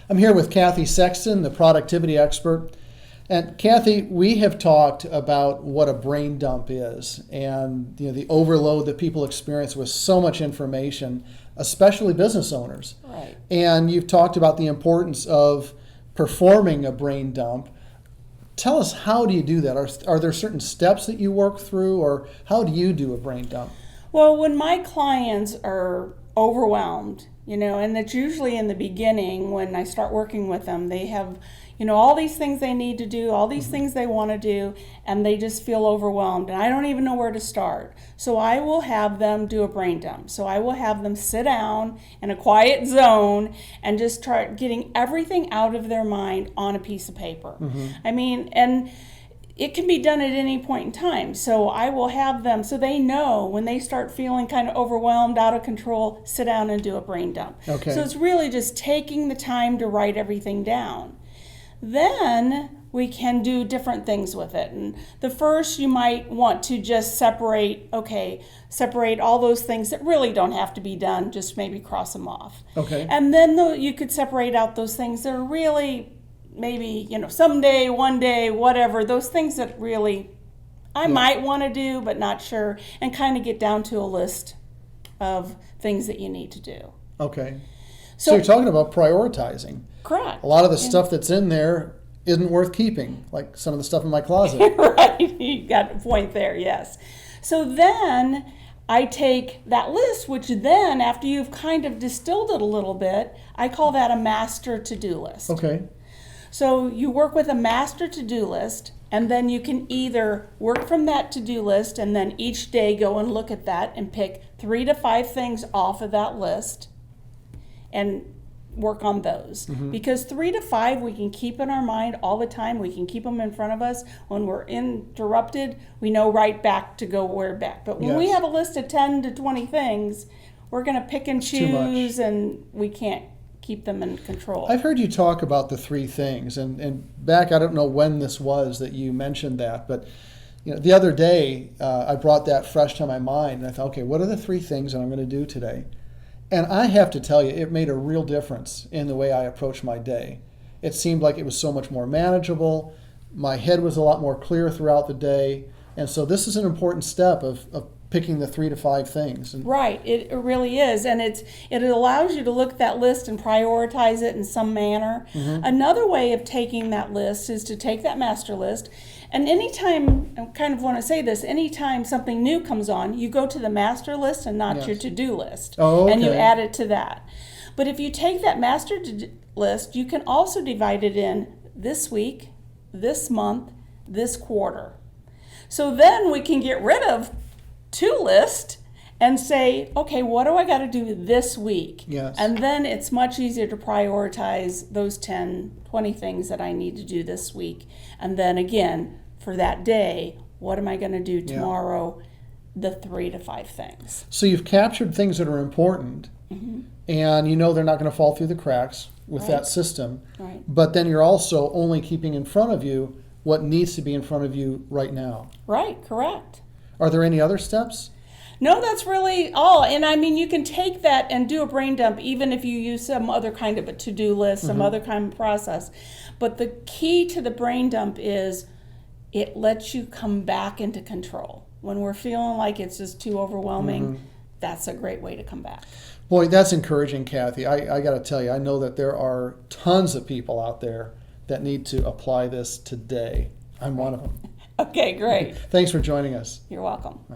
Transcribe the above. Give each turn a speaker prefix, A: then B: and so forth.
A: I'm here with Cathy Sexton, the productivity expert. And Cathy, we have talked about what a brain dump is and the overload that people experience with so much information, especially business owners.
B: Right.
A: And you've talked about the importance of performing a brain dump. Tell us, how do you do that? Are there certain steps that you work through, or how do you do a brain dump?
B: Well, when my clients are overwhelmed, and it's usually in the beginning when I start working with them, they have, all these things they need to do, all these things they want to do, and they just feel overwhelmed, and I don't even know where to start. So I will have them do a brain dump. So I will have them sit down in a quiet zone and just start getting everything out of their mind on a piece of paper. And it can be done at any point in time. So I will have them, so they know when they start feeling kind of overwhelmed, out of control, sit down and do a brain dump.
A: Okay.
B: So it's really just taking the time to write everything down. Then we can do different things with it. And the first, you might want to just separate all those things that really don't have to be done, just maybe cross them off.
A: Okay.
B: And then you could separate out those things that are really maybe, someday, one day, whatever, those things that really I might want to do but not sure, and kind of get down to a list of things that you need to do.
A: Okay. So you're talking about prioritizing.
B: Correct.
A: A lot of the stuff that's in there isn't worth keeping, like some of the stuff in my closet.
B: Right. You got a point there, yes. So then I take that list, which then, after you've kind of distilled it a little bit, I call that a master to-do list.
A: Okay.
B: So you work with a master to-do list, and then you can either work from that to-do list and then each day go and look at that and pick 3 to 5 things off of that list and work on those. Because 3 to 5 we can keep in our mind all the time. We can keep them in front of us. When we're interrupted, we know right back to go where back. But when we have a list of 10 to 20 things, we're going to pick and choose, and we can't keep them in control.
A: I've heard you talk about the 3 things, and back, I don't know when this was that you mentioned that, but the other day I brought that fresh to my mind, and I thought, okay, what are the 3 things that I'm going to do today? And I have to tell you, it made a real difference in the way I approached my day. It seemed like it was so much more manageable. My head was a lot more clear throughout the day, and so this is an important step of picking the 3 to 5 things.
B: Right, it really is, and it allows you to look at that list and prioritize it in some manner. Another way of taking that list is to take that master list, and anytime, I kind of want to say this, anytime something new comes on, you go to the master list and not your to-do list, and you add it to that. But if you take that master list, you can also divide it in this week, this month, this quarter. So then we can get rid of to list and say, okay, what do I got to do this week?
A: Yes.
B: And then it's much easier to prioritize those 10, 20 things that I need to do this week. And then again, for that day, what am I going to do tomorrow? The 3 to 5 things.
A: So you've captured things that are important, and they're not going to fall through the cracks with that system.
B: Right.
A: But then you're also only keeping in front of you what needs to be in front of you right now.
B: Right, correct.
A: Are there any other steps?
B: No, that's really all. And I mean, you can take that and do a brain dump even if you use some other kind of a to-do list, some other kind of process. But the key to the brain dump is it lets you come back into control. When we're feeling like it's just too overwhelming, that's a great way to come back.
A: Boy, that's encouraging, Cathy. I got to tell you, I know that there are tons of people out there that need to apply this today. I'm one of them.
B: Okay, great.
A: Thanks for joining us.
B: You're welcome.
A: Bye.